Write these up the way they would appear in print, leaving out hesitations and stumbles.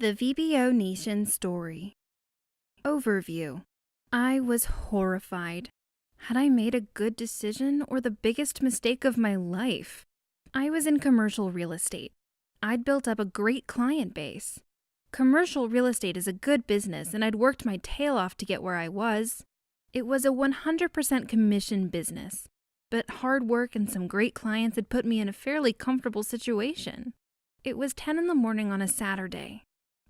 The VBO Nation Story. Overview. I was horrified. Had I made a good decision or the biggest mistake of my life? I was in commercial real estate. I'd built up a great client base. Commercial real estate is a good business, and I'd worked my tail off to get where I was. It was a 100% commission business, but hard work and some great clients had put me in a fairly comfortable situation. It was 10 in the morning on a Saturday.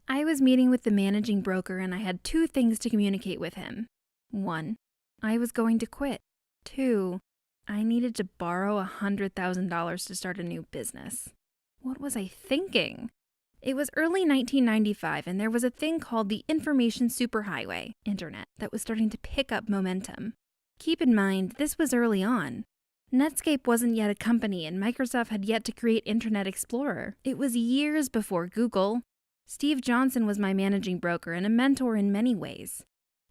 I was meeting with the managing broker and I had two things to communicate with him. 1, I was going to quit. 2, I needed to borrow $100,000 to start a new business. What was I thinking? It was early 1995 and there was a thing called the information superhighway, internet, that was starting to pick up momentum. Keep in mind, this was early on. Netscape wasn't yet a company and Microsoft had yet to create Internet Explorer. It was years before Google. Steve Johnson was my managing broker and a mentor in many ways.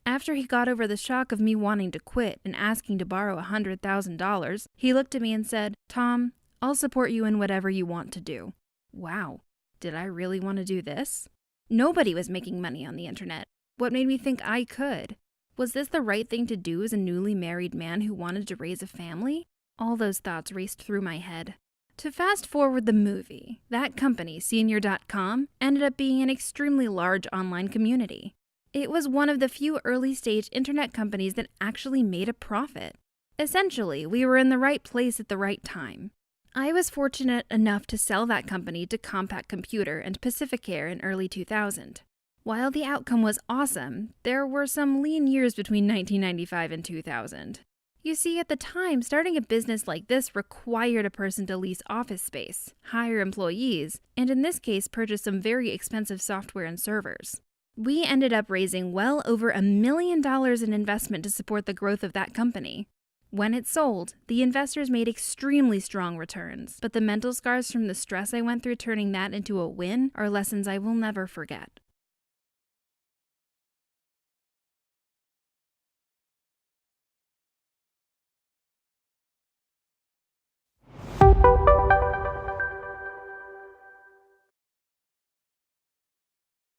After he got over the shock of me wanting to quit and asking to borrow $100,000, he looked at me and said, "Tom, I'll support you in whatever you want to do." Wow, did I really want to do this? Nobody was making money on the internet. What made me think I could? Was this the right thing to do as a newly married man who wanted to raise a family? All those thoughts raced through my head. To fast forward the movie, that company, Senior.com, ended up being an extremely large online community. It was one of the few early-stage internet companies that actually made a profit. Essentially, we were in the right place at the right time. I was fortunate enough to sell that company to Compaq Computer and Pacificare in early 2000. While the outcome was awesome, there were some lean years between 1995 and 2000. You see, at the time, starting a business like this required a person to lease office space, hire employees, and in this case, purchase some very expensive software and servers. We ended up raising well over $1 million in investment to support the growth of that company. When it sold, the investors made extremely strong returns, but the mental scars from the stress I went through turning that into a win are lessons I will never forget.